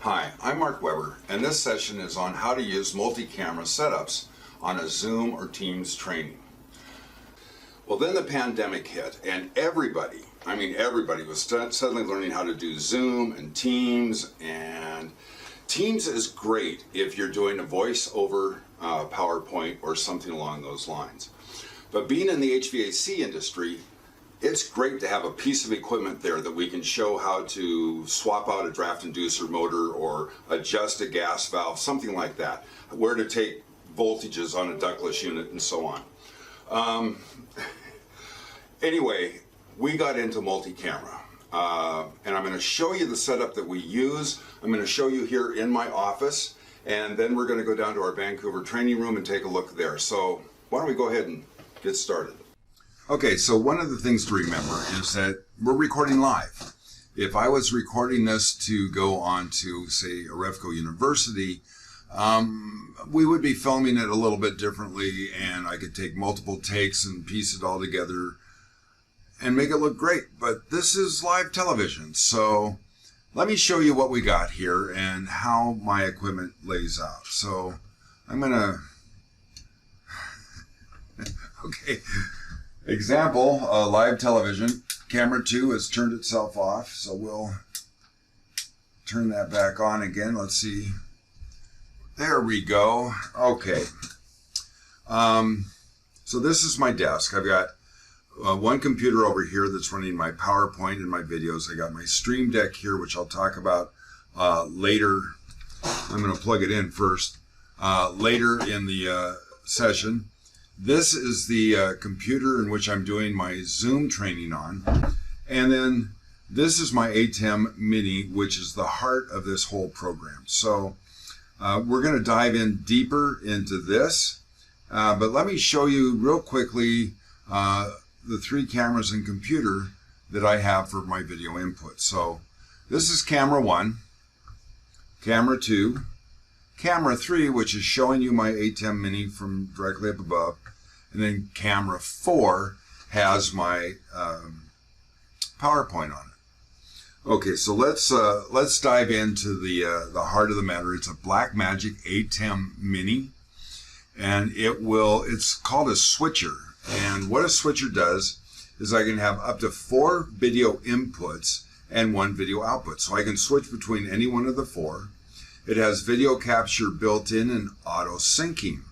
Hi, I'm Mark Weber, and this session is on how to use multi-camera setups on a Zoom or Teams training. Well, then the pandemic hit, and everybody was suddenly learning how to do Zoom and Teams, and Teams is great if you're doing a voice over PowerPoint or something along those lines. But being in the HVAC industry, it's great to have a piece of equipment there that we can show how to swap out a draft inducer motor or adjust a gas valve, something like that, where to take voltages on a ductless unit and so on. Anyway, we got into multi-camera, and I'm going to show you the setup that we use. I'm going to show you here in my office, and then we're going to go down to our Vancouver training room and take a look there. So why don't we go ahead and get started. Okay, so one of the things to remember is that we're recording live. If I was recording this to go on to, say, Arevco University, we would be filming it a little bit differently, and I could take multiple takes and piece it all together and make it look great. But this is live television, so let me show you what we got here and how my equipment lays out. So I'm gonna, okay. Example, live television. Camera 2 has turned itself off, so we'll turn that back on again. Let's see. There we go. Okay. So this is my desk. I've got one computer over here that's running my PowerPoint and my videos. I got my Stream Deck here, which I'll talk about later. I'm going to plug it in first. Later in the session. This is the computer in which I'm doing my Zoom training on. And then this is my ATEM Mini, which is the heart of this whole program. So we're going to dive in deeper into this. But let me show you real quickly the 3 cameras and computer that I have for my video input. So this is camera 1, camera 2, camera 3, which is showing you my ATEM Mini from directly up above, and then camera 4 has my PowerPoint on it. Okay, so let's dive into the heart of the matter. It's a Blackmagic ATEM Mini, and it's called a switcher. And what a switcher does is I can have up to 4 video inputs and 1 video output. So I can switch between any one of the 4. It has video capture built in and auto syncing.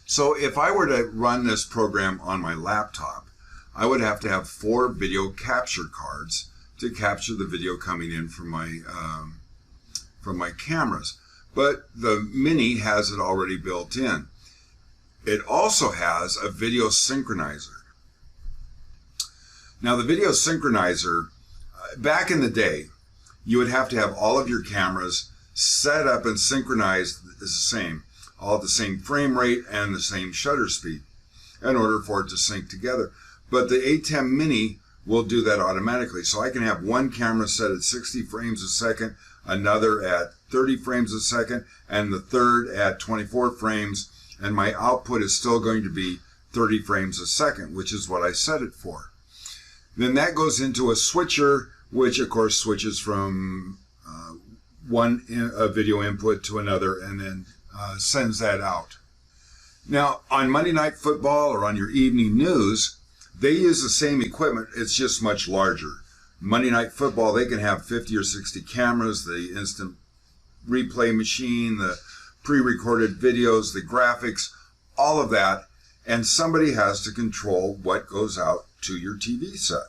So if I were to run this program on my laptop, I would have to have 4 video capture cards to capture the video coming in from my cameras. But the Mini has it already built in. It also has a video synchronizer. Now the video synchronizer, back in the day, you would have to have all of your cameras set up and synchronized the same, all at the same frame rate and the same shutter speed in order for it to sync together. But the ATEM Mini will do that automatically. So I can have one camera set at 60 frames a second, another at 30 frames a second, and the third at 24 frames, and my output is still going to be 30 frames a second, which is what I set it for. Then that goes into a switcher, which of course switches from one video input to another and then sends that out. Now on Monday Night Football or on your evening news, they use the same equipment, it's just much larger. Monday Night Football, they can have 50 or 60 cameras, the instant replay machine, the pre-recorded videos, the graphics, all of that, and somebody has to control what goes out to your TV set.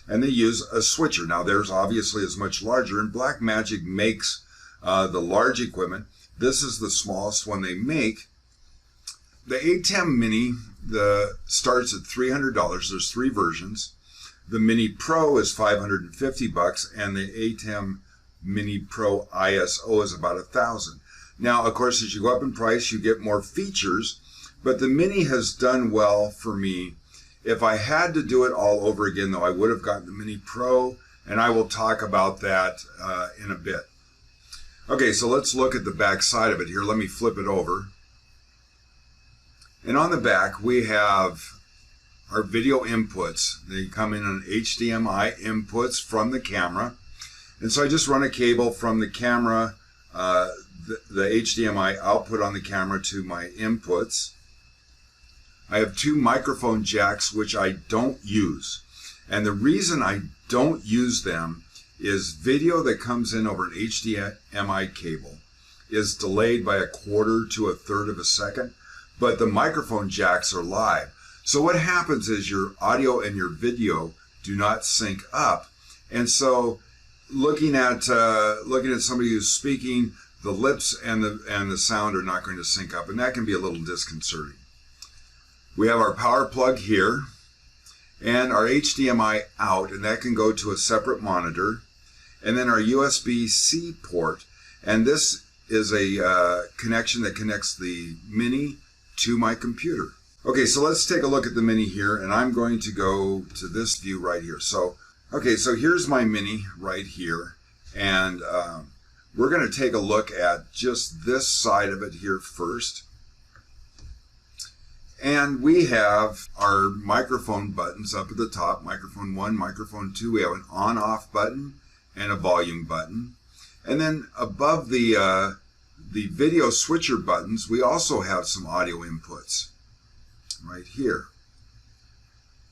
And they use a switcher. Now theirs obviously is much larger, and Blackmagic makes the large equipment. This is the smallest one they make. The ATEM Mini starts at $300. There's 3 versions. The Mini Pro is $550, and the ATEM Mini Pro ISO is about $1,000. Now, of course, as you go up in price, you get more features, but the Mini has done well for me. If I had to do it all over again, though, I would have gotten the Mini Pro, and I will talk about that in a bit. Okay, so let's look at the back side of it here. Let me flip it over. And on the back, we have our video inputs. They come in on HDMI inputs from the camera. And so I just run a cable from the camera, the HDMI output on the camera to my inputs. I have two microphone jacks, which I don't use. And the reason I don't use them is video that comes in over an HDMI cable is delayed by 1/4 to 1/3 of a second, but the microphone jacks are live. So what happens is your audio and your video do not sync up. And so looking at somebody who's speaking, the lips and the sound are not going to sync up, and that can be a little disconcerting. We have our power plug here and our HDMI out, and that can go to a separate monitor, and then our USB-C port, and this is a connection that connects the Mini to my computer. Okay, so let's take a look at the Mini here, and I'm going to go to this view right here. So here's my Mini right here, and we're going to take a look at just this side of it here first. And we have our microphone buttons up at the top, microphone 1, microphone 2. We have an on-off button and a volume button. And then above the video switcher buttons, we also have some audio inputs right here.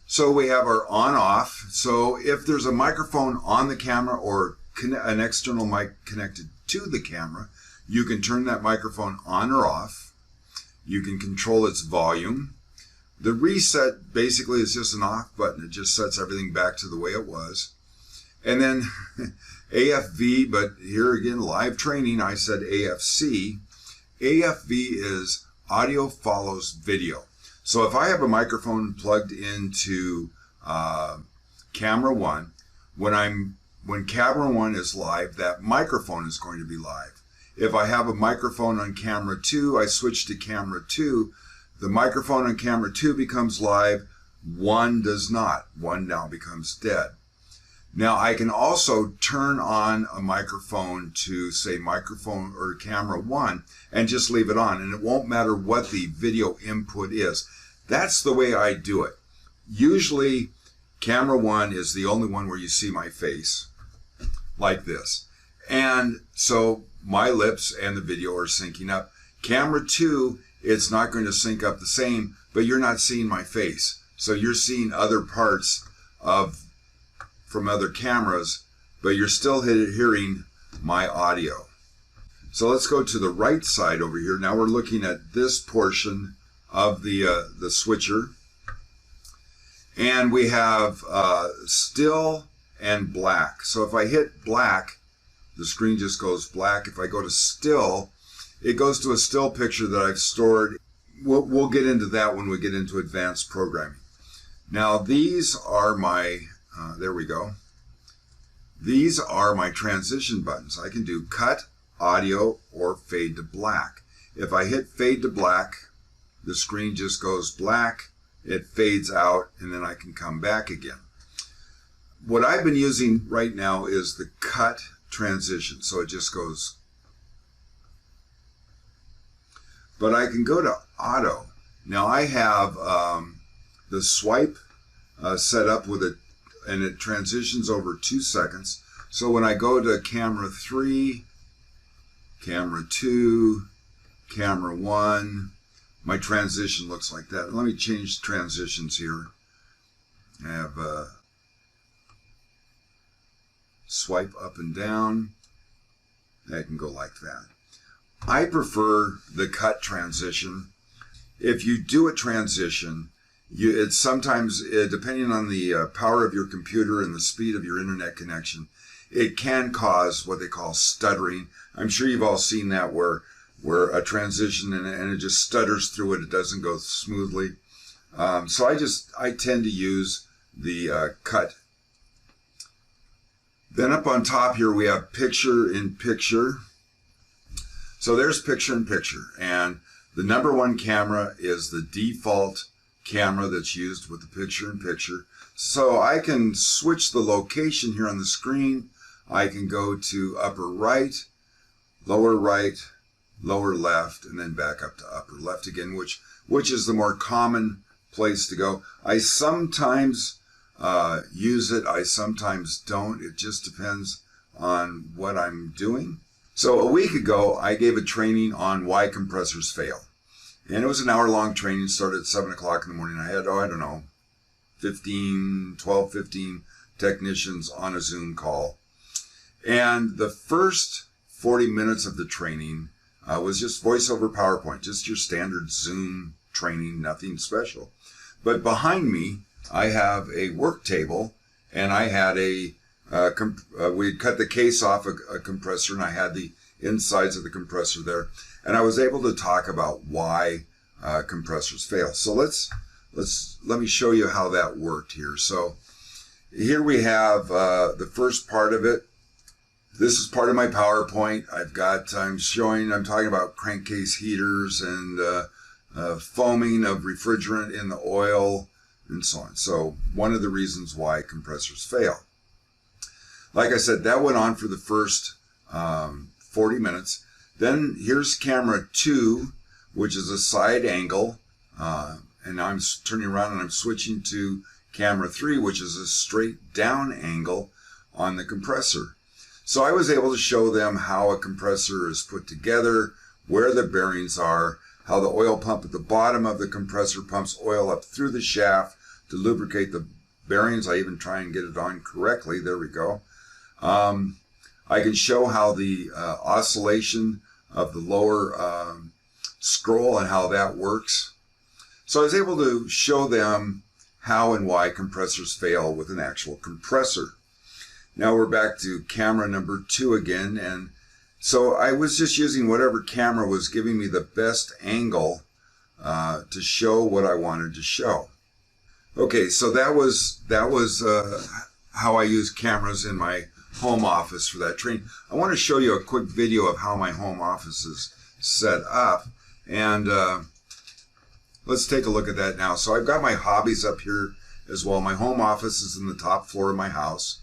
So we have our on-off. So if there's a microphone on the camera or an external mic connected to the camera, you can turn that microphone on or off. You can control its volume. The reset basically is just an off button. It just sets everything back to the way it was. And then AFV, but here again, live training, I said AFC. AFV is audio follows video. So if I have a microphone plugged into camera 1, when camera 1 is live, that microphone is going to be live. If I have a microphone on camera 2, I switch to camera 2. The microphone on camera 2 becomes live. 1 does not. 1 now becomes dead. Now I can also turn on a microphone to say microphone or camera 1 and just leave it on, and it won't matter what the video input is. That's the way I do it. Usually camera 1 is the only one where you see my face like this. And so my lips and the video are syncing up. Camera 2, it's not going to sync up the same, but you're not seeing my face. So you're seeing other parts from other cameras, but you're still hearing my audio. So let's go to the right side over here. Now we're looking at this portion of the switcher. And we have still and black. So if I hit black, the screen just goes black. If I go to still, it goes to a still picture that I've stored. We'll get into that when we get into advanced programming. Now these are my, there we go. These are my transition buttons. I can do cut, audio, or fade to black. If I hit fade to black, the screen just goes black, it fades out, and then I can come back again. What I've been using right now is the cut transition, so it just goes. But I can go to auto. Now I have the swipe set up with it, and it transitions over 2 seconds. So when I go to camera 3, camera 2, camera 1, my transition looks like that. Let me change transitions here. I have swipe up and down. I can go like that. I prefer the cut transition. If you do a transition, it's sometimes, depending on the power of your computer and the speed of your internet connection, it can cause what they call stuttering. I'm sure you've all seen that where a transition and it just stutters through it. It doesn't go smoothly. So I tend to use the cut. Then up on top here we have picture in picture. So there's picture in picture, and the #1 camera is the default camera that's used with the picture in picture. So I can switch the location here on the screen. I can go to upper right, lower left, and then back up to upper left again, which is the more common place to go. I sometimes use it, I sometimes don't. It just depends on what I'm doing. So a week ago, I gave a training on why compressors fail. And it was an hour-long training, started at 7 o'clock in the morning. I had, 12, 15 technicians on a Zoom call. And the first 40 minutes of the training was just voice over PowerPoint, just your standard Zoom training, nothing special. But behind me, I have a work table, and I had we cut the case off a compressor, and I had the insides of the compressor there. And I was able to talk about why compressors fail. So let me show you how that worked here. So here we have the first part of it. This is part of my PowerPoint. I'm talking about crankcase heaters and foaming of refrigerant in the oil and so on. So one of the reasons why compressors fail. Like I said, that went on for the first 40 minutes. Then here's camera 2, which is a side angle. And now I'm turning around and I'm switching to camera 3, which is a straight down angle on the compressor. So I was able to show them how a compressor is put together, where the bearings are, how the oil pump at the bottom of the compressor pumps oil up through the shaft to lubricate the bearings. I even try and get it on correctly. There we go. I can show how the oscillation of the lower scroll and how that works. So I was able to show them how and why compressors fail with an actual compressor. Now we're back to camera number 2 again, and so I was just using whatever camera was giving me the best angle to show what I wanted to show. Okay, so that was how I use cameras in my home office for that training. I want to show you a quick video of how my home office is set up, and let's take a look at that now. So I've got my hobbies up here as well. My home office is in the top floor of my house.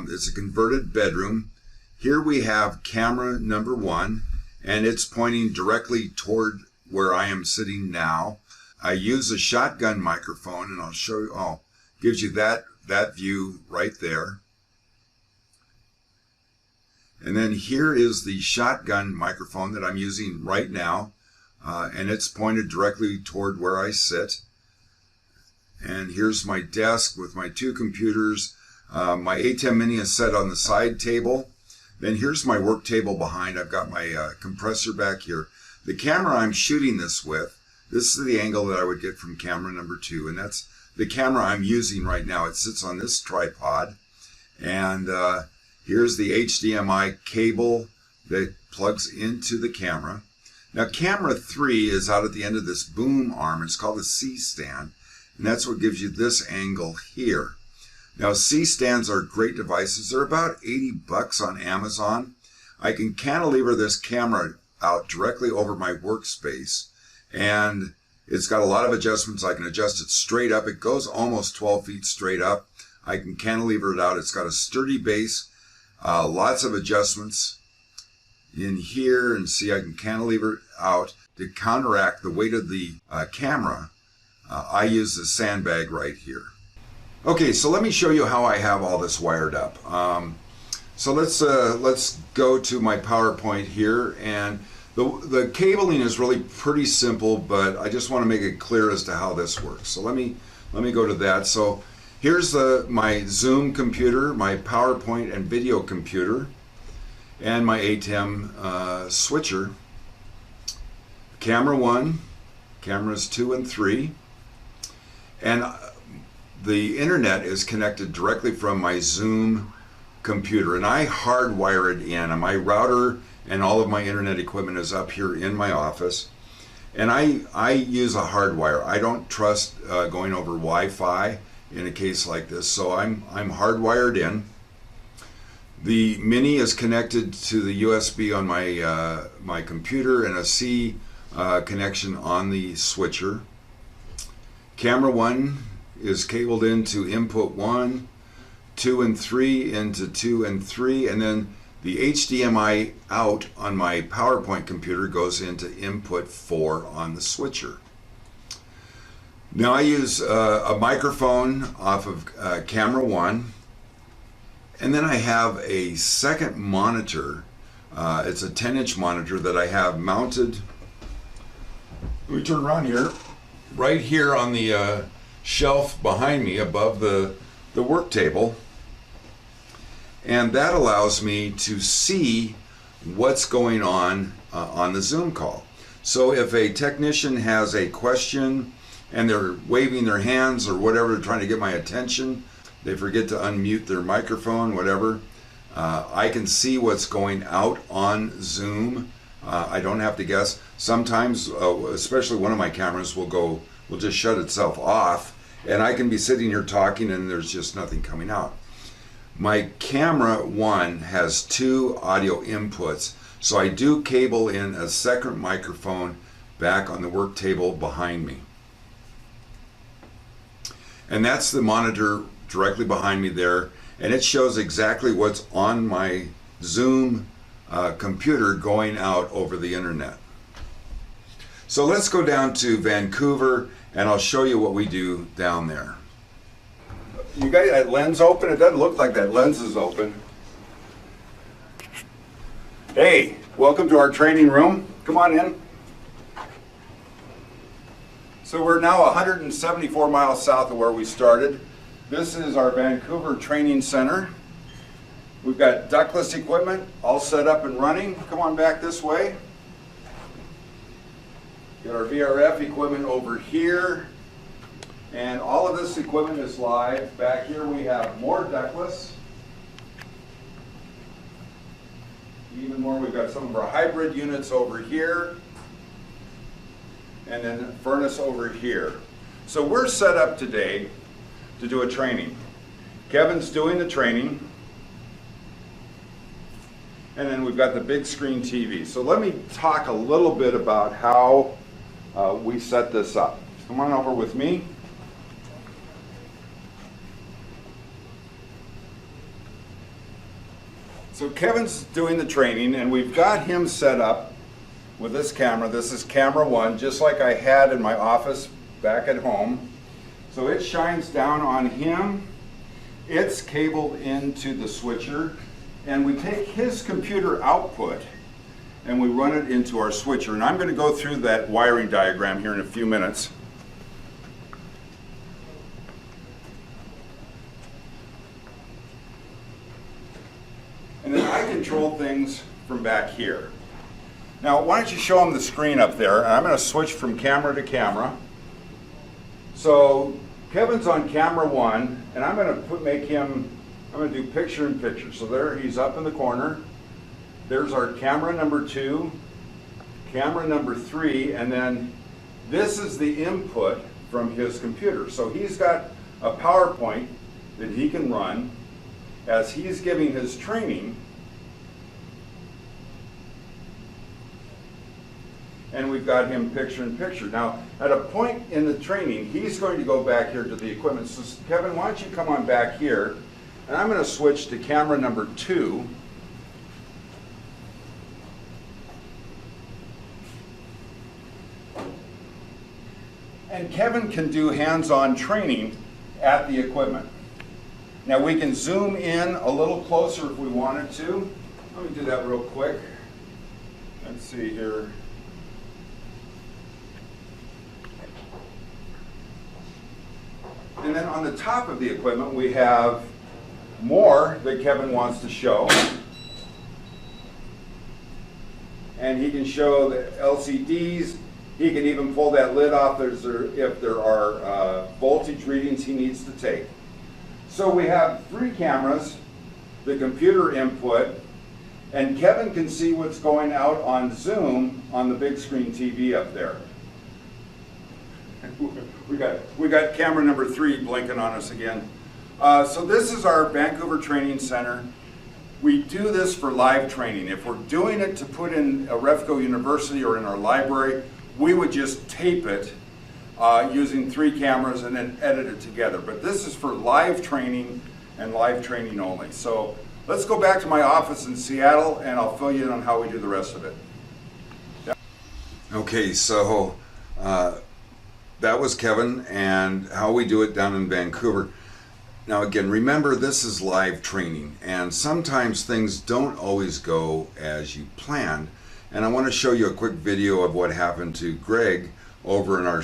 It's a converted bedroom. Here we have camera number 1, and it's pointing directly toward where I am sitting now. I use a shotgun microphone, and I'll show you, gives you that view right there. And then here is the shotgun microphone that I'm using right now, and it's pointed directly toward where I sit. And here's my desk with my 2 computers. My ATEM Mini is set on the side table. Then here's my work table behind. I've got my compressor back here. The camera I'm shooting this with, this is the angle that I would get from camera number 2, and that's the camera I'm using right now. It sits on this tripod, and here's the HDMI cable that plugs into the camera. Now camera 3 is out at the end of this boom arm. It's called a C-stand, and that's what gives you this angle here. Now C-stands are great devices. They're about $80 on Amazon. I can cantilever this camera out directly over my workspace, and it's got a lot of adjustments. I can adjust it straight up. It goes almost 12 feet straight up. I can cantilever it out. It's got a sturdy base, lots of adjustments in here, and see I can cantilever it out to counteract the weight of the camera. I use the sandbag right here. Okay, so let me show you how I have all this wired up. So let's go to my PowerPoint here, and the cabling is really pretty simple, but I just want to make it clear as to how this works. So let me go to that. So here's my Zoom computer, my PowerPoint and video computer, and my ATEM switcher. Camera 1, cameras 2 and 3, and the internet is connected directly from my Zoom computer, and I hardwire it in. And my router and all of my internet equipment is up here in my office, and I use a hardwire. I don't trust going over Wi-Fi in a case like this, so I'm hardwired in. The Mini is connected to the USB on my computer, and a C connection on the switcher. Camera 1 is cabled into input 1, 2 and 3 into 2 and 3, and then the HDMI out on my PowerPoint computer goes into input 4 on the switcher. Now I use a microphone off of camera 1, And then I have a second monitor. It's a 10-inch monitor that I have mounted. Let me turn around here. Right here on the shelf behind me above the work table. And that allows me to see what's going on the Zoom call. So if a technician has a question and they're waving their hands or whatever, trying to get my attention, they forget to unmute their microphone, whatever, I can see what's going out on Zoom. I don't have to guess. Sometimes, especially one of my cameras will just shut itself off, and I can be sitting here talking and there's just nothing coming out. My camera one has 2 audio inputs, so I do cable in a second microphone back on the work table behind me. And that's the monitor directly behind me there, and it shows exactly what's on my Zoom computer going out over the internet. So let's go down to Vancouver and I'll show you what we do down there. You got that lens open? It doesn't look like that lens is open. Hey, welcome to our training room. Come on in. So we're now 174 miles south of where we started. This is our Vancouver Training Center. We've got ductless equipment all set up and running. Come on back this way. Got our VRF equipment over here. And all of this equipment is live. Back here we have more ductless. Even more, we've got some of our hybrid units over here. And then a furnace over here. So we're set up today to do a training. Kevin's doing the training. And then we've got the big screen TV. So let me talk a little bit about how we set this up. Come on over with me. So Kevin's doing the training, and we've got him set up with this camera. This is camera one, just like I had in my office back at home. So it shines down on him. It's cabled into the switcher, and we take his computer output and we run it into our switcher. And I'm going to go through that wiring diagram here in a few minutes. And then I control things from back here. Now, why don't you show them the screen up there? And I'm going to switch from camera to camera. So Kevin's on camera one, and I'm going to do picture in picture. So there, he's up in the corner. There's our camera number 2, camera number 3, and then this is the input from his computer. So he's got a PowerPoint that he can run as he's giving his training, and we've got him picture in picture. Now, at a point in the training, he's going to go back here to the equipment. So Kevin, why don't you come on back here, and I'm going to switch to camera number 2. And Kevin can do hands-on training at the equipment. Now we can zoom in a little closer if we wanted to. Let me do that real quick. Let's see here. And then on the top of the equipment we have more that Kevin wants to show. And he can show the LCDs. He can even pull that lid off if there are voltage readings he needs to take. So we have 3 cameras, the computer input, and Kevin can see what's going out on Zoom on the big screen TV up there. we got camera number 3 blinking on us again. So this is our Vancouver Training Center. We do this for live training. If we're doing it to put in a Refco University or in our library, we would just tape it using 3 cameras and then edit it together. But this is for live training and live training only. So let's go back to my office in Seattle and I'll fill you in on how we do the rest of it. Yeah. Okay, so that was Kevin and how we do it down in Vancouver. Now again, remember this is live training and sometimes things don't always go as you planned. And I want to show you a quick video of what happened to Greg over in our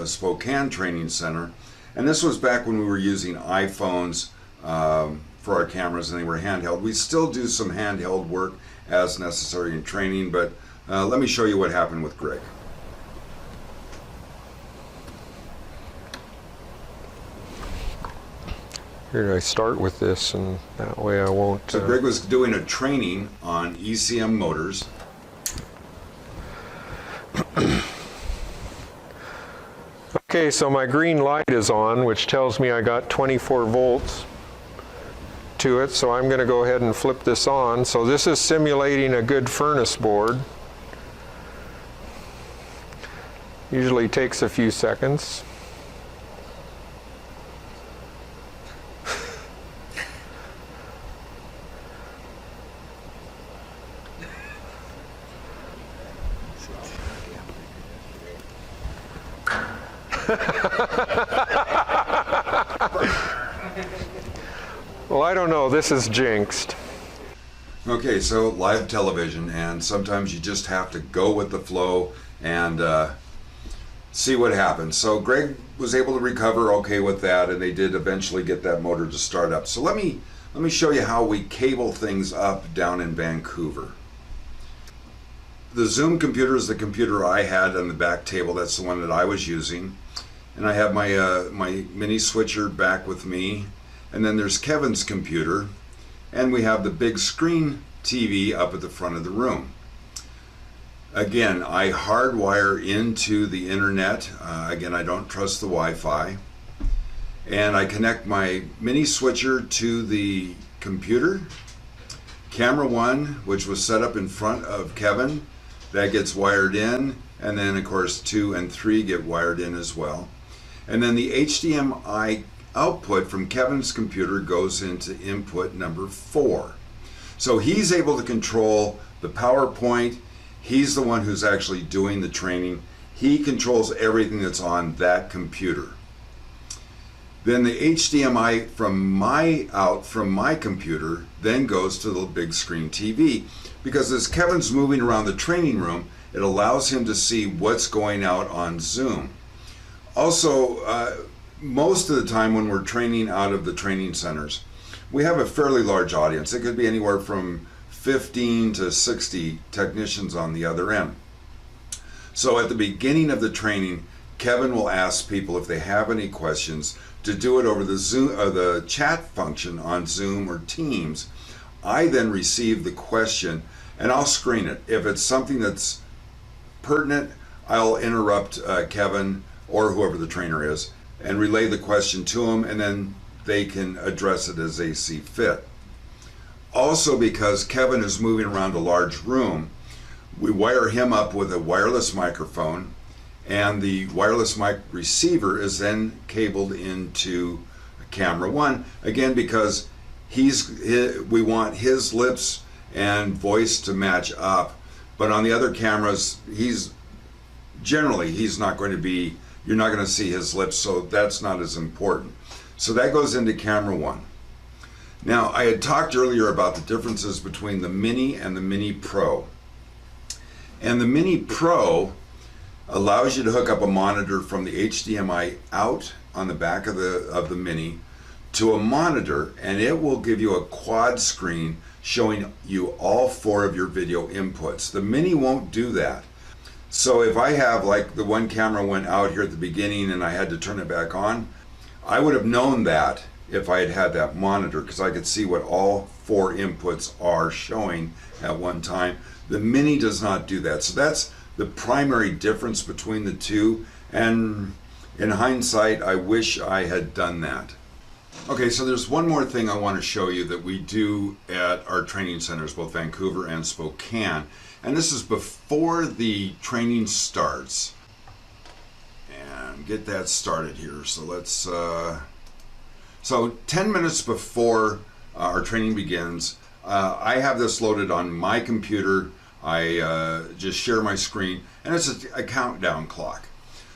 Spokane Training Center. And this was back when we were using iPhones for our cameras and they were handheld. We still do some handheld work as necessary in training, but let me show you what happened with Greg. Here I start with this, and that way I won't... So Greg was doing a training on ECM motors. Okay, so my green light is on, which tells me I got 24 volts to it, so I'm going to go ahead and flip this on. So this is simulating a good furnace board. Usually takes a few seconds. Well, I don't know, this is jinxed. Okay, so live television, and sometimes you just have to go with the flow and see what happens. So Greg was able to recover okay with that, and they did eventually get that motor to start up. So let me show you how we cable things up down in Vancouver. The Zoom computer is the computer I had on the back table. That's the one that I was using. And I have my mini switcher back with me. And then there's Kevin's computer. And we have the big screen TV up at the front of the room. Again, I hardwire into the internet. Again, I don't trust the Wi-Fi. And I connect my mini switcher to the computer. Camera 1, which was set up in front of Kevin, that gets wired in, and then of course 2 and 3 get wired in as well. And then the HDMI output from Kevin's computer goes into input number 4. So he's able to control the PowerPoint. He's the one who's actually doing the training. He controls everything that's on that computer. Then the HDMI from my computer then goes to the big screen TV, because as Kevin's moving around the training room, it allows him to see what's going out on Zoom. Also, most of the time when we're training out of the training centers, we have a fairly large audience. It could be anywhere from 15 to 60 technicians on the other end. So at the beginning of the training, Kevin will ask people if they have any questions to do it over the Zoom or the chat function on Zoom or Teams. I then receive the question and I'll screen it. If it's something that's pertinent, I'll interrupt Kevin or whoever the trainer is and relay the question to them, and then they can address it as they see fit. Also, because Kevin is moving around a large room, we wire him up with a wireless microphone, and the wireless mic receiver is then cabled into camera 1, again because we want his lips and voice to match up. But on the other cameras, he's not going to be, you're not going to see his lips, so that's not as important. So that goes into camera 1. Now, I had talked earlier about the differences between the Mini and the Mini Pro. And the Mini Pro allows you to hook up a monitor from the HDMI out on the back of the Mini to a monitor, and it will give you a quad screen showing you all 4 of your video inputs. The Mini won't do that. So if I have, like, the one camera went out here at the beginning and I had to turn it back on, I would have known that if I had had that monitor, because I could see what all 4 inputs are showing at one time. The Mini does not do that. So that's the primary difference between the two, and in hindsight, I wish I had done that. Okay, so there's one more thing I want to show you that we do at our training centers, both Vancouver and Spokane, and this is before the training starts. And get that started here. So let's, so 10 minutes before our training begins, I have this loaded on my computer. I just share my screen, and it's a countdown clock.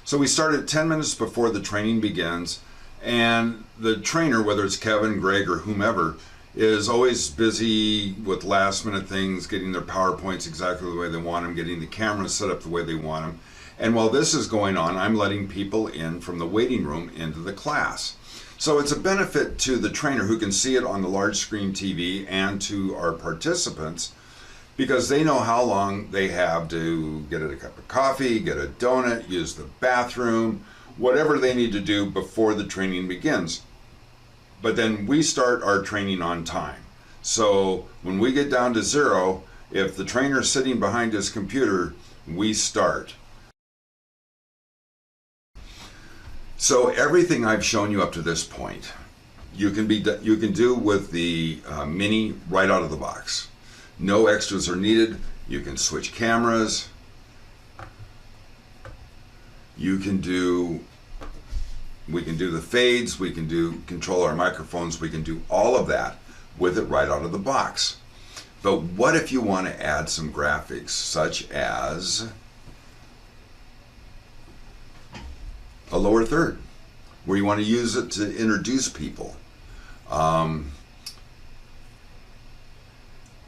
So we start at 10 minutes before the training begins, And the trainer, whether it's Kevin, Greg, or whomever, is always busy with last minute things, getting their PowerPoints exactly the way they want them, getting the cameras set up the way they want them. And while this is going on, I'm letting people in from the waiting room into the class. So it's a benefit to the trainer who can see it on the large screen TV and to our participants, because they know how long they have to get a cup of coffee, get a donut, use the bathroom, whatever they need to do before the training begins. But then we start our training on time. So when we get down to 0, if the trainer's sitting behind his computer, we start. So everything I've shown you up to this point, you can do with the Mini right out of the box. No extras are needed. You can switch cameras. We can do the fades, we can control our microphones, we can do all of that with it right out of the box. But what if you want to add some graphics, such as a lower third, where you want to use it to introduce people?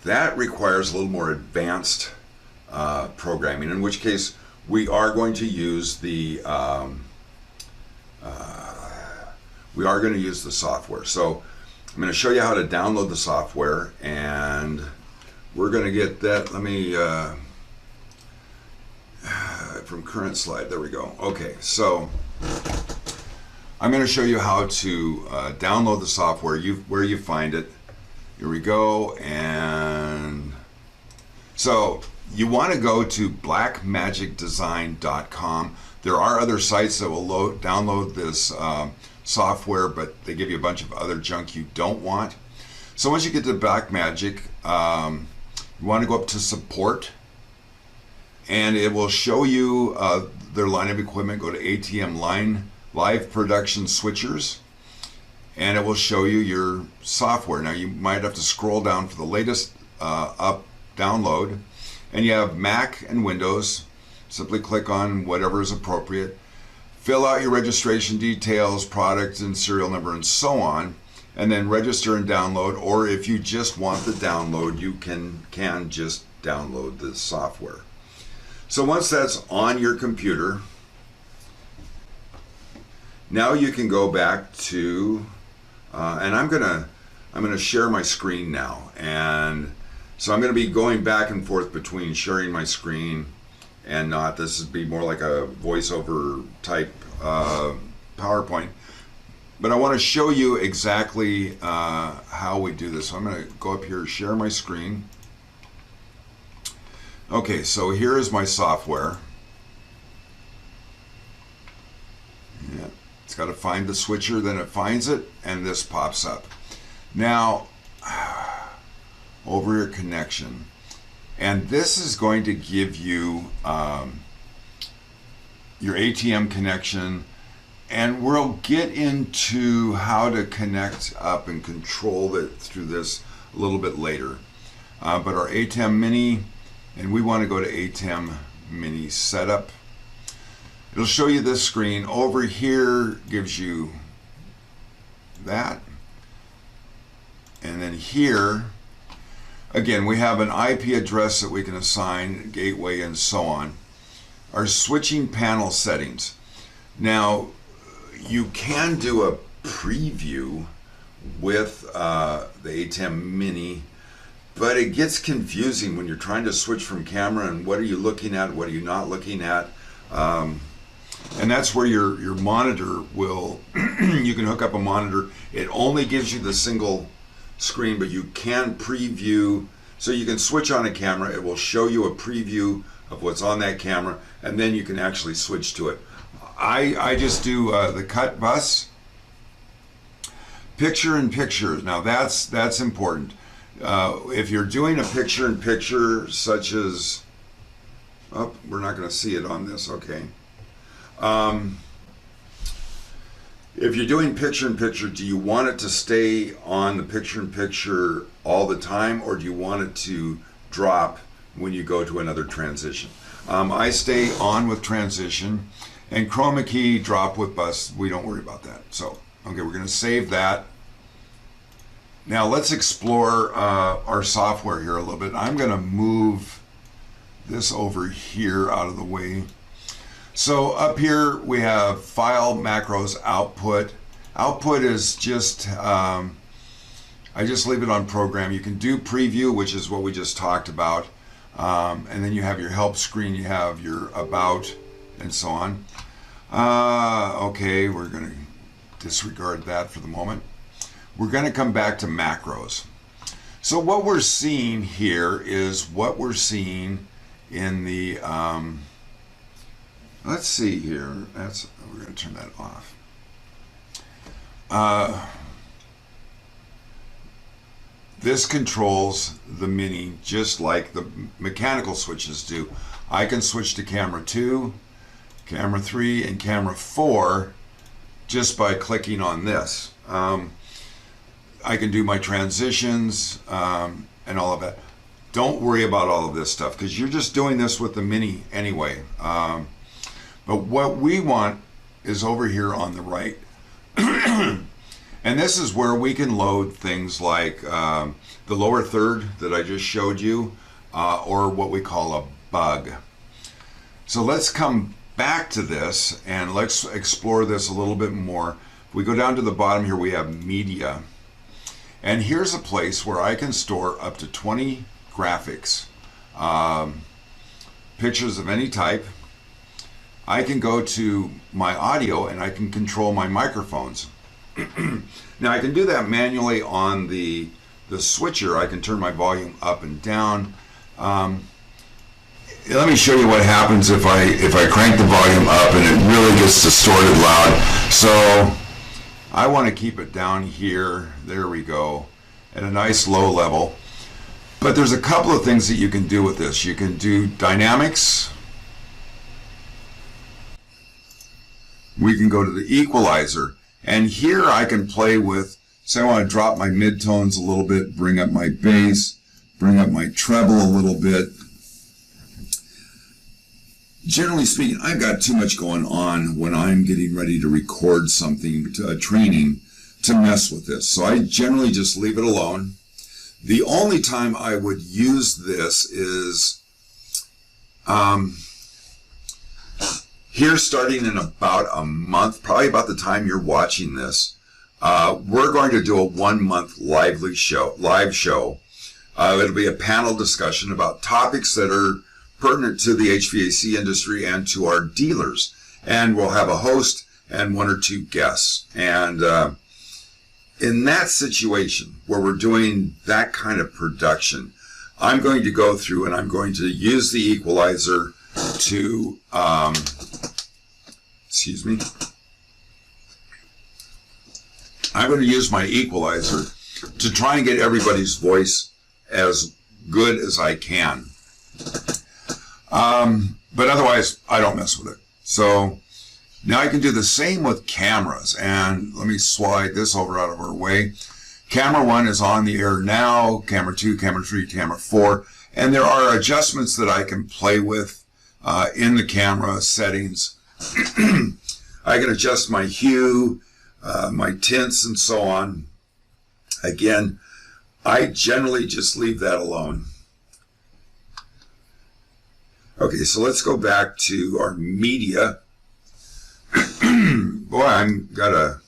That requires a little more advanced programming, in which case we are going to use the software. So I'm going to show you how to download the software, and we're going to get that. Let me from current slide, there we go. Okay, so I'm going to show you how to download the software, where you find it. Here we go. And so you want to go to blackmagicdesign.com. There are other sites that will download this software, but they give you a bunch of other junk you don't want. So once you get to Blackmagic, you want to go up to support, and it will show you their line of equipment. Go to ATM line live production switchers, and it will show you your software. Now you might have to scroll down for the latest download, and you have Mac and Windows. Simply click on whatever is appropriate. Fill out your registration details, product and serial number, and so on, and then register and download. Or if you just want the download, you can just download the software. So once that's on your computer, now you can go back to, and I'm gonna share my screen now, and so I'm gonna be going back and forth between sharing my screen and not. This would be more like a voiceover type PowerPoint, but I want to show you exactly how we do this. So I'm going to go up here, share my screen. Okay, so here is my software. Yeah, it's got to find the switcher, then it finds it, and this pops up. Now, over your connection. And this is going to give you your ATM connection, and we'll get into how to connect up and control it through this a little bit later. But our ATM Mini, and we want to go to ATM Mini Setup. It'll show you this screen. Over here gives you that. And then here, again, we have an IP address that we can assign, gateway, and so on. Our switching panel settings. Now, you can do a preview with the ATM Mini, but it gets confusing when you're trying to switch from camera and what are you looking at, what are you not looking at. And that's where your monitor will, you can hook up a monitor. It only gives you the single screen, but you can preview, so you can switch on a camera. It will show you a preview of what's on that camera, and then you can actually switch to it. I just do the cut bus, picture in picture. Now that's important. If you're doing a picture in picture, such as, oh, we're not going to see it on this. Okay. If you're doing picture in picture, do you want it to stay on the picture in picture all the time, or do you want it to drop when you go to another transition? I stay on with transition, and chroma key drop with bus. We don't worry about that. So, Okay, we're going to save that. Now let's explore our software here a little bit. I'm going to move this over here out of the way. So up here we have file, macros, output. Output is just, I just leave it on program. You can do preview, which is what we just talked about. And then you have your help screen, you have your about, and so on. Okay, we're going to disregard that for the moment. We're going to come back to macros. So what we're seeing here is what we're seeing in the, let's see here, we're going to turn that off. This controls the Mini just like the mechanical switches do. I can switch to camera 2, camera 3, and camera 4 just by clicking on this. I can do my transitions and all of that. Don't worry about all of this stuff because you're just doing this with the Mini anyway. But what we want is over here on the right. And this is where we can load things like the lower third that I just showed you, or what we call a bug. So let's come back to this and let's explore this a little bit more. If we go down to the bottom here, we have media. And here's a place where I can store up to 20 graphics, pictures of any type. I can go to my audio and I can control my microphones. Now I can do that manually on the switcher. I can turn my volume up and down. Let me show you what happens if I crank the volume up and it really gets distorted loud. So I want to keep it down here. There we go, at a nice low level. But there's a couple of things that you can do with this. You can do dynamics. We can go to the equalizer. And here I can play with, say I want to drop my midtones a little bit, bring up my bass, bring up my treble a little bit. Generally speaking, I've got too much going on when I'm getting ready to record something, training, to mess with this. So I generally just leave it alone. The only time I would use this is here, starting in about a month, probably about the time you're watching this, we're going to do a 1 month live show. It'll be a panel discussion about topics that are pertinent to the HVAC industry and to our dealers. And we'll have a host and 1 or 2 guests. And in that situation where we're doing that kind of production, I'm going to go through and I'm going to use the equalizer to, excuse me, I'm going to use my equalizer to try and get everybody's voice as good as I can. But otherwise, I don't mess with it. So now I can do the same with cameras. And let me slide this over out of our way. Camera 1 is on the air now. Camera 2, camera 3, camera 4. And there are adjustments that I can play with in the camera settings. I can adjust my hue, my tints, and so on. Again, I generally just leave that alone. Okay, so let's go back to our media. Boy, I'm got a...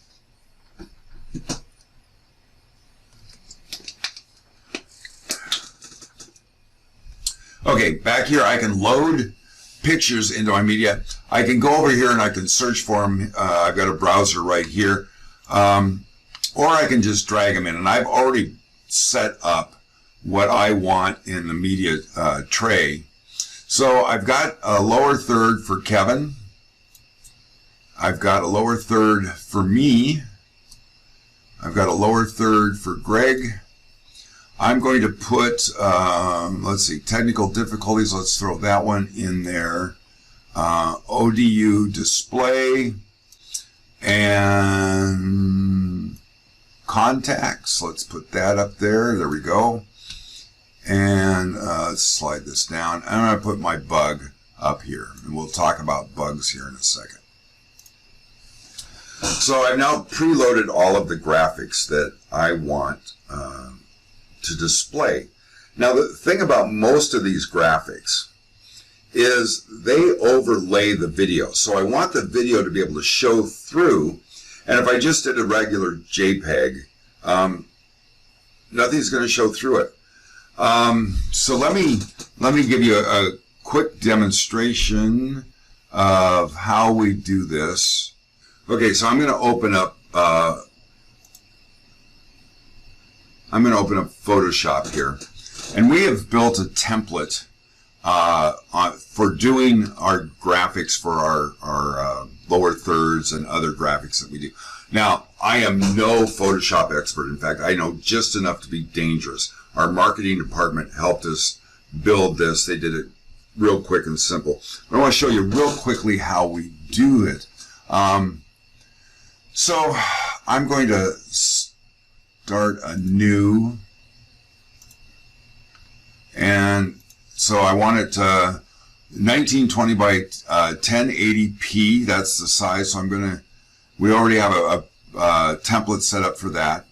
Okay, back here I can load pictures into my media. I can go over here and I can search for them. I've got a browser right here. Or I can just drag them in. And I've already set up what I want in the media tray. So I've got a lower third for Kevin. I've got a lower third for me. I've got a lower third for Greg. I'm going to put, let's see, technical difficulties. Let's throw that one in there. ODU display and contacts. Let's put that up there. There we go. And let's slide this down. I'm going to put my bug up here. And we'll talk about bugs here in a second. So I've now preloaded all of the graphics that I want to display. Now the thing about most of these graphics is they overlay the video. So I want the video to be able to show through, and if I just did a regular JPEG, nothing's going to show through it. So let me give you a quick demonstration of how we do this. Okay, so I'm going to open up Photoshop here, and we have built a template for doing our graphics for our lower thirds and other graphics that we do. Now, I am no Photoshop expert. In fact, I know just enough to be dangerous. Our marketing department helped us build this. They did it real quick and simple. But I want to show you real quickly how we do it. So I'm going to start a new, and so I want it 1920 by 1080p. That's the size. So we already have a template set up for that.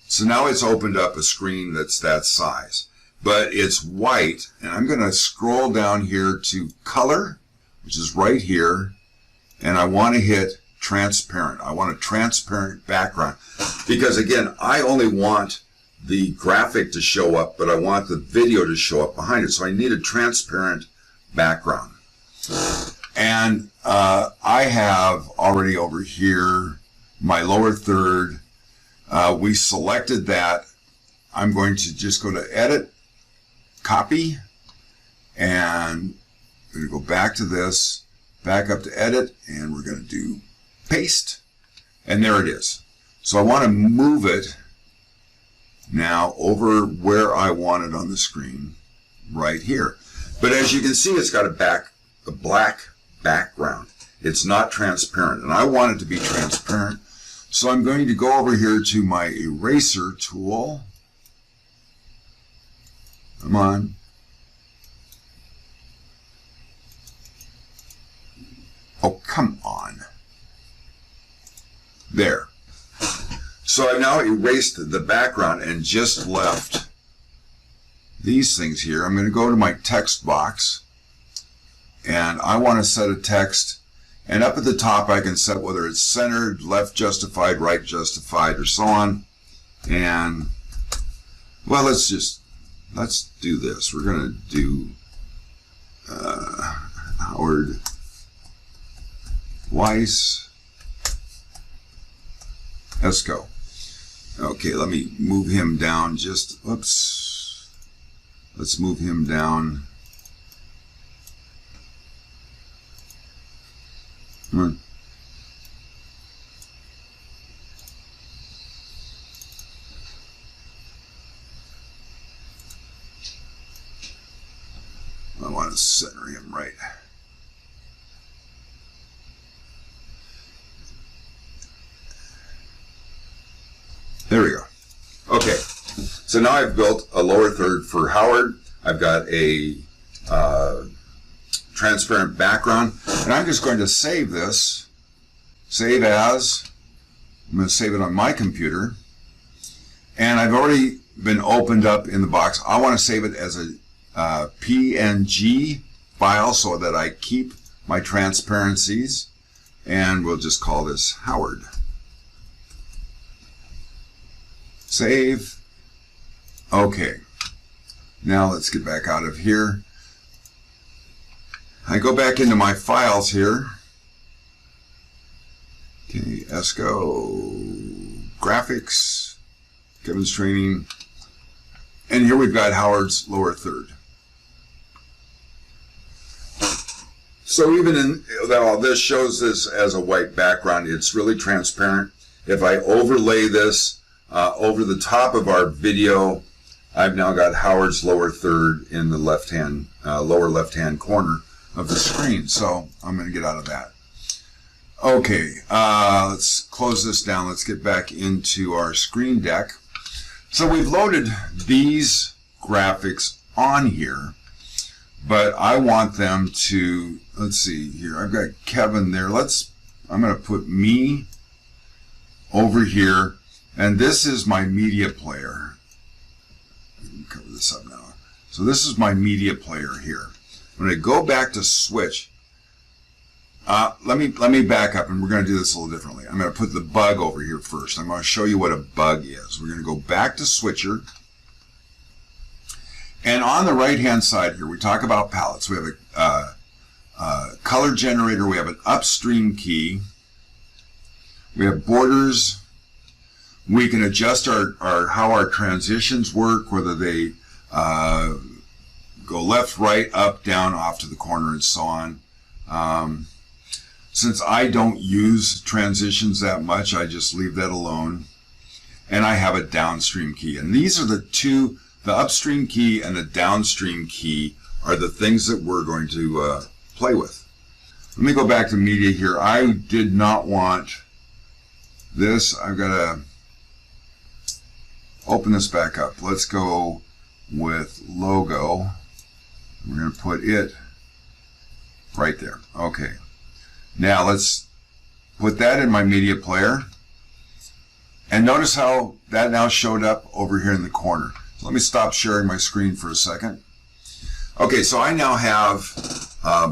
So now it's opened up a screen that's that size, but it's white, and I'm going to scroll down here to color, which is right here, and I want to hit transparent. I want a transparent background because, again, I only want the graphic to show up, but I want the video to show up behind it. So I need a transparent background. And I have already over here my lower third. We selected that. I'm going to just go to Edit, Copy, and I'm going to go back to this, back up to Edit, and we're going to do Paste. And there it is. So I want to move it now over where I want it on the screen, right here. But as you can see, it's got a black background. It's not transparent, and I want it to be transparent. So I'm going to go over here to my eraser tool. Come on. Oh, come on. There. So I've now erased the background and just left these things here. I'm going to go to my text box, and I want to set a text, and up at the top I can set whether it's centered, left justified, right justified, or so on. And well, let's do this. We're going to do Howard Weiss Esco. Okay, let me move him down just, oops. Let's move him down. I want to center him right. There we go. Okay, so now I've built a lower third for Howard. I've got a transparent background, and I'm just going to save this. Save as. I'm going to save it on my computer, and I've already been opened up in the box. I want to save it as a PNG file so that I keep my transparencies, and we'll just call this Howard. Save. Okay. Now let's get back out of here. I go back into my files here. Okay, ESCO, graphics, Kevin's training, and here we've got Howard's lower third. So even in, well, this shows this as a white background, it's really transparent. If I overlay this over the top of our video, I've now got Howard's lower third in the left-hand, lower left-hand corner of the screen. So I'm going to get out of that. Okay, let's close this down. Let's get back into our screen deck. So we've loaded these graphics on here, but I want them to, let's see here, I've got Kevin there. Let's I'm going to put me over here, and this is my media player. Cover this up now. So this is my media player here. When I go back to switch, let me back up, and we're going to do this a little differently. I'm going to put the bug over here first. I'm going to show you what a bug is. We're going to go back to switcher, and on the right hand side here, we talk about palettes. We have a color generator. We have an upstream key. We have borders. We can adjust our how our transitions work, whether they go left, right, up, down, off to the corner, and so on. Since I don't use transitions that much, I just leave that alone. And I have a downstream key. And these are the two, the upstream key and the downstream key are the things that we're going to play with. Let me go back to media here. I did not want this. I've got to open this back up. Let's go with logo. We're going to put it right there. Okay. Now let's put that in my media player. And notice how that now showed up over here in the corner. So let me stop sharing my screen for a second. Okay, so I now have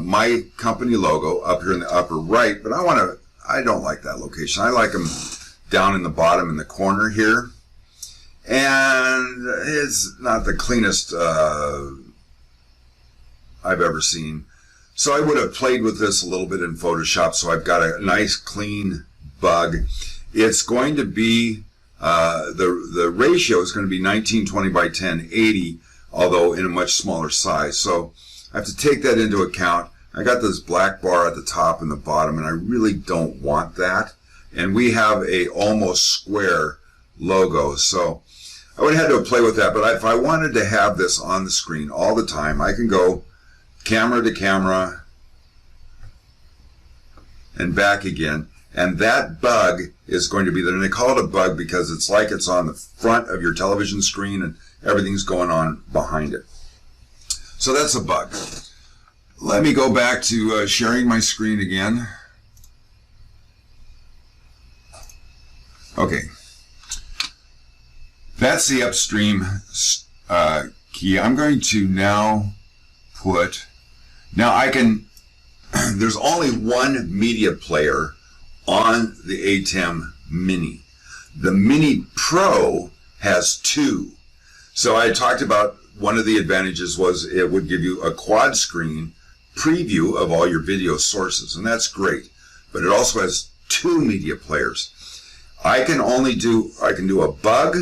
my company logo up here in the upper right, but I don't like that location. I like them down in the bottom in the corner here. And it's not the cleanest I've ever seen. So I would have played with this a little bit in Photoshop, so I've got a nice clean bug. It's going to be, the ratio is going to be 1920 by 1080, although in a much smaller size. So I have to take that into account. I got this black bar at the top and the bottom, and I really don't want that. And we have a almost square logo, so I would have had to play with that. But if I wanted to have this on the screen all the time, I can go camera to camera and back again, and that bug is going to be there. And they call it a bug because it's like it's on the front of your television screen and everything's going on behind it. So that's a bug. Let me go back to sharing my screen again. Okay, that's the upstream key. I'm going to now put, I can, there's only one media player on the ATEM Mini. The Mini Pro has two. So I talked about one of the advantages was it would give you a quad screen preview of all your video sources, and that's great. But it also has two media players. I can do a bug,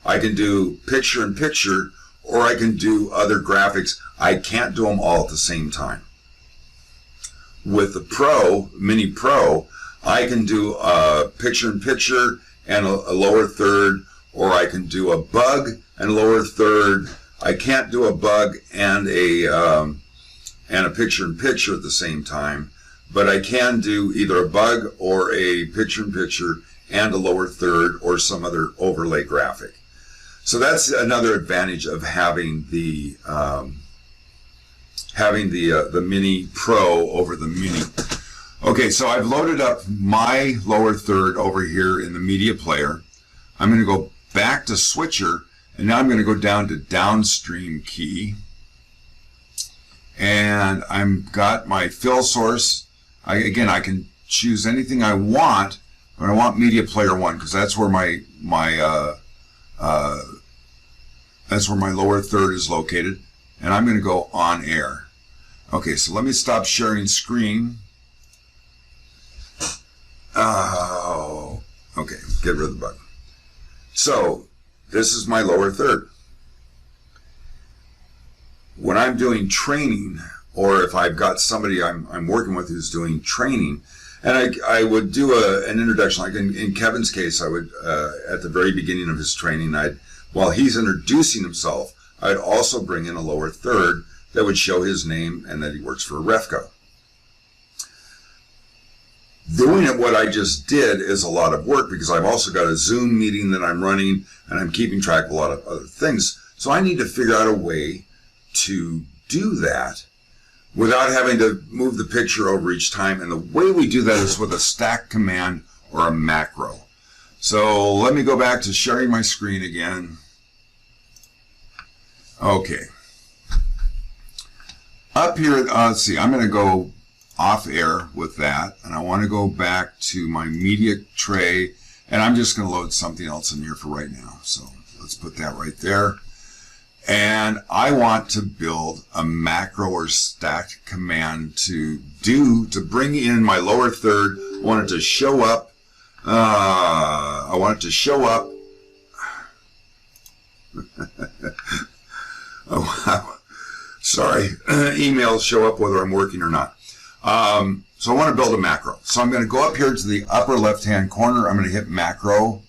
I can do picture-in-picture, or I can do other graphics. I can't do them all at the same time. With the Pro, Mini Pro, I can do a picture-in-picture and a lower third, or I can do a bug and a lower third. I can't do a bug and a picture-in-picture at the same time, but I can do either a bug or a picture-in-picture and a lower third or some other overlay graphic. So that's another advantage of having the Mini Pro over the Mini. Okay, so I've loaded up my lower third over here in the media player. I'm going to go back to switcher, and now I'm going to go down to downstream key. And I've got my fill source. I can choose anything I want, but I want media player 1 because that's where my lower third is located, and I'm going to go on air. Okay, so let me stop sharing screen. Oh, okay, get rid of the button. So this is my lower third. When I'm doing training, or if I've got somebody I'm working with who's doing training, and I would do an introduction, like in Kevin's case, I would, at the very beginning of his training, while he's introducing himself, I'd also bring in a lower third that would show his name and that he works for Refco. Doing it what I just did is a lot of work because I've also got a Zoom meeting that I'm running and I'm keeping track of a lot of other things. So I need to figure out a way to do that without having to move the picture over each time. And the way we do that is with a stack command or a macro. So let me go back to sharing my screen again. Okay. Up here, let's see, I'm going to go off air with that, and I want to go back to my media tray, and I'm just going to load something else in here for right now. So let's put that right there. And I want to build a macro or stack command to bring in my lower third. I want it to show up. I want it to show up. Oh, wow. Sorry. Emails show up whether I'm working or not. So I want to build a macro. So I'm going to go up here to the upper left-hand corner. I'm going to hit macro.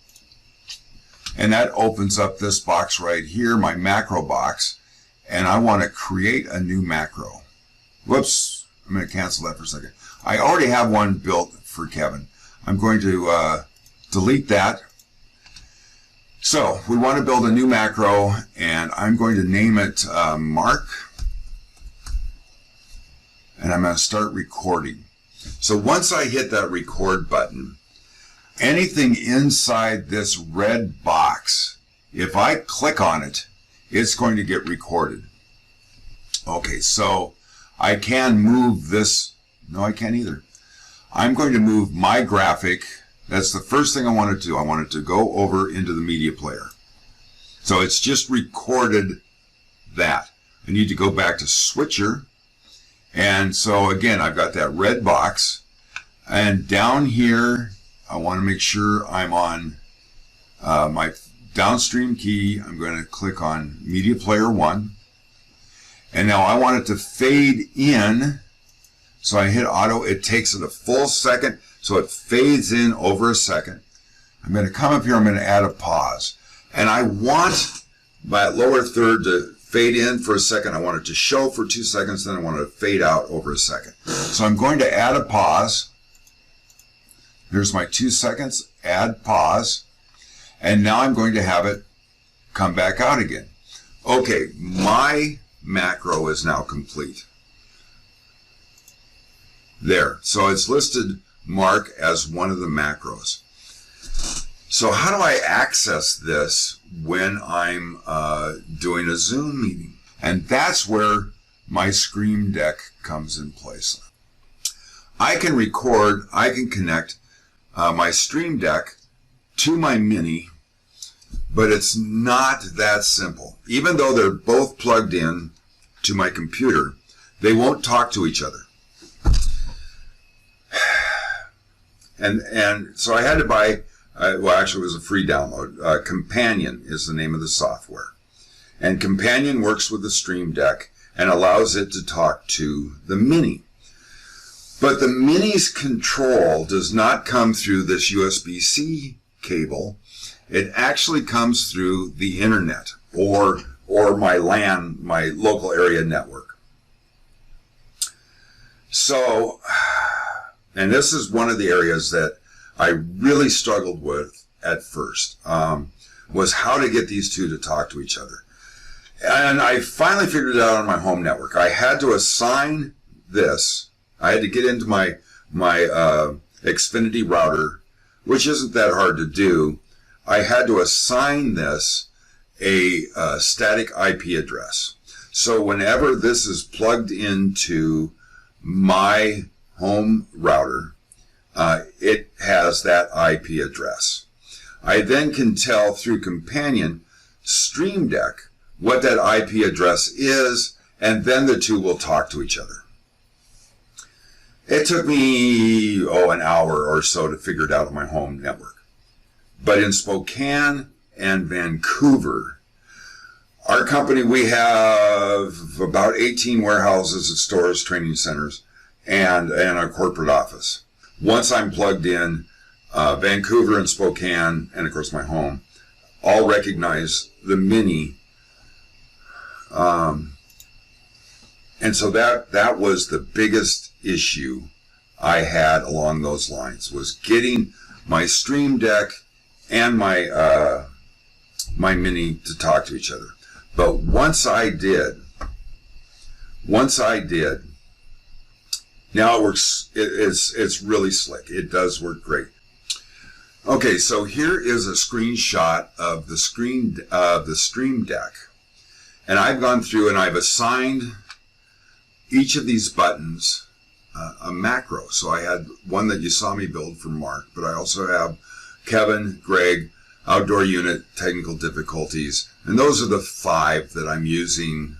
And that opens up this box right here, my macro box. And I want to create a new macro. Whoops. I'm going to cancel that for a second. I already have one built for Kevin. I'm going to delete that. So we want to build a new macro, and I'm going to name it Mark. And I'm going to start recording. So once I hit that record button, anything inside this red box, if I click on it, it's going to get recorded. Okay, so I can move this. No, I can't either. I'm going to move my graphic. That's the first thing I want to do. I want it to go over into the media player. So it's just recorded that. I need to go back to switcher. And so again, I've got that red box. And down here, I want to make sure I'm on my downstream key. I'm going to click on Media Player 1. And now I want it to fade in. So I hit auto. It takes it a full second. So it fades in over a second. I'm going to come up here. I'm going to add a pause. And I want my lower third to fade in for a second. I want it to show for 2 seconds. Then I want it to fade out over a second. So I'm going to add a pause. Here's my 2 seconds. Add pause. And now I'm going to have it come back out again. Okay, my macro is now complete. There. So it's listed Mark as one of the macros. So how do I access this when I'm doing a Zoom meeting? And that's where my Stream Deck comes in place. I can record, I can connect my Stream Deck to my Mini, but it's not that simple. Even though they're both plugged in to my computer, they won't talk to each other. And so I had to buy, well, actually it was a free download. Companion is the name of the software. And Companion works with the Stream Deck and allows it to talk to the Mini. But the Mini's control does not come through this USB-C cable. It actually comes through the internet or my LAN, my local area network. So, and this is one of the areas that I really struggled with at first, was how to get these two to talk to each other. And I finally figured it out on my home network. I had to assign this. I had to get into my Xfinity router, which isn't that hard to do. I had to assign this a static IP address. So whenever this is plugged into my home router, it has that IP address. I then can tell through Companion Stream Deck what that IP address is, and then the two will talk to each other. It took me, an hour or so to figure it out on my home network. But in Spokane and Vancouver, our company, we have about 18 warehouses and stores, training centers, and our corporate office. Once I'm plugged in, Vancouver and Spokane, and of course my home, all recognize the Mini. And so that was the biggest issue I had along those lines, was getting my Stream Deck and my my Mini to talk to each other. But once I did, Now it works, it's really slick. It does work great. Okay, so here is a screenshot of the Stream Deck. And I've gone through and I've assigned each of these buttons a macro. So I had one that you saw me build for Mark, but I also have Kevin, Greg, outdoor unit, technical difficulties. And those are the 5 that I'm using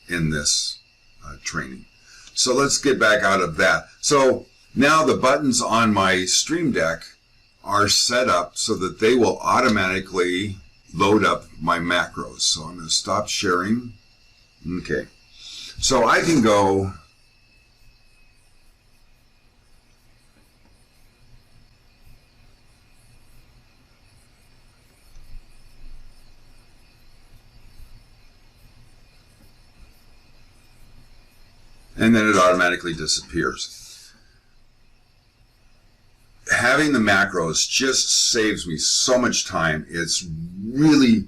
in this training. So let's get back out of that. So now the buttons on my Stream Deck are set up so that they will automatically load up my macros. So I'm going to stop sharing. Okay. So I can go and then it automatically disappears. Having the macros just saves me so much time. It's really,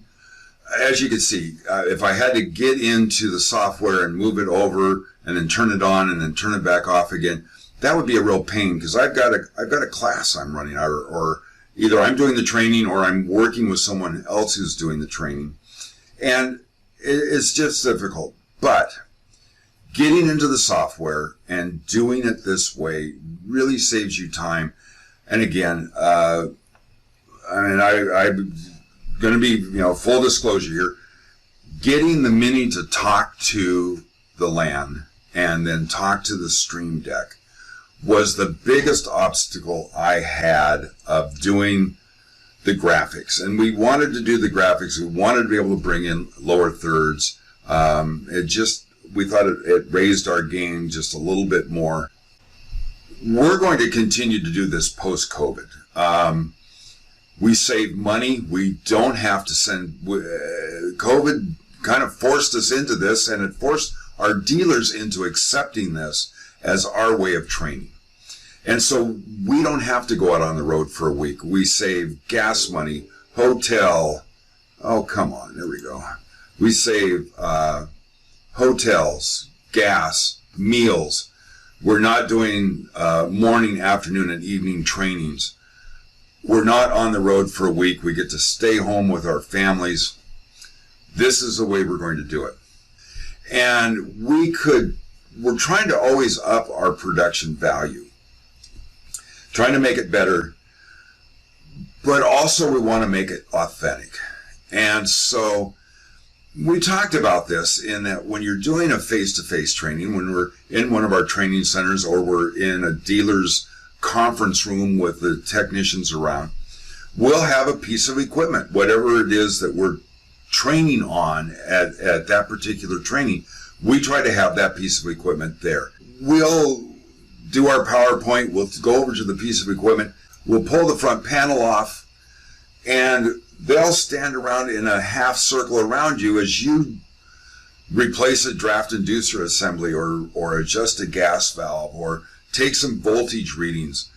as you can see, if I had to get into the software and move it over and then turn it on and then turn it back off again, that would be a real pain, because I've got a class I'm running, or either I'm doing the training or I'm working with someone else who's doing the training, and it's just difficult. But getting into the software and doing it this way really saves you time. And again, I'm going to be, full disclosure here. Getting the Mini to talk to the LAN and then talk to the Stream Deck was the biggest obstacle I had of doing the graphics. And we wanted to do the graphics. We wanted to be able to bring in lower thirds. We thought it raised our game just a little bit more. We're going to continue to do this post-COVID. We save money. We don't have to send. COVID kind of forced us into this, and it forced our dealers into accepting this as our way of training. And so we don't have to go out on the road for a week. We save gas money, hotel. Oh, come on. There we go. We save hotels, gas, meals. We're not doing morning, afternoon, and evening trainings. We're not on the road for a week. We get to stay home with our families. This is the way we're going to do it. And we're trying to always up our production value, trying to make it better, but also we want to make it authentic. And so we talked about this in that when you're doing a face-to-face training, when we're in one of our training centers or we're in a dealer's conference room with the technicians around, we'll have a piece of equipment, whatever it is that we're training on at that particular training. We try to have that piece of equipment there. We'll do our PowerPoint, we'll go over to the piece of equipment, we'll pull the front panel off, and they'll stand around in a half circle around you as you replace a draft inducer assembly or adjust a gas valve or take some voltage readings.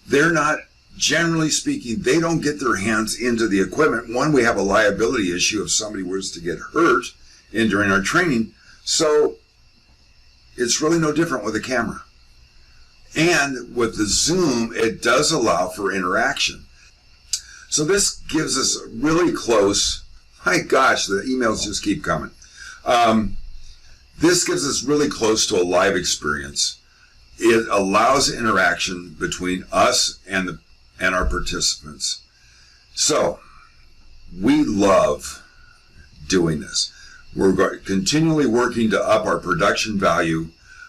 They're not, generally speaking, they don't get their hands into the equipment. One, we have a liability issue if somebody was to get hurt during our training. So it's really no different with a camera. And with the Zoom, it does allow for interaction. So this gives us really close, my gosh, the emails just keep coming. This gives us really close to a live experience. It allows interaction between us and our participants. So we love doing this. We're continually working to up our production value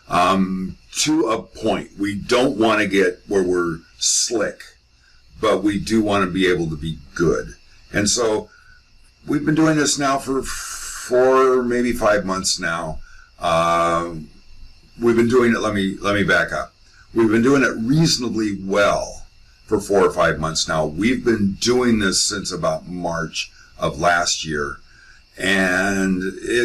to a point. We don't want to get where we're slick, but we do want to be able to be good. And so we've been doing this now for 4, maybe 5 months now. We've been doing it, let me back up. We've been doing it reasonably well for 4 or 5 months now. We've been doing this since about March of last year. And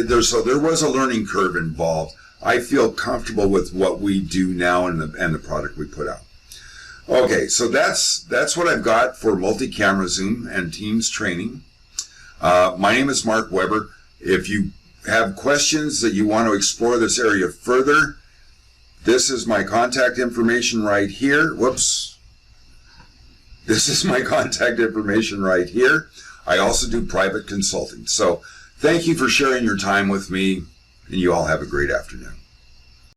there was a learning curve involved. I feel comfortable with what we do now and the product we put out. Okay, so that's what I've got for multi-camera Zoom and Teams training. My name is Mark Weber. If you have questions that you want to explore this area further, This is my contact information right here. Whoops. This is my contact information right here. I also do private consulting. So thank you for sharing your time with me, and you all have a great afternoon.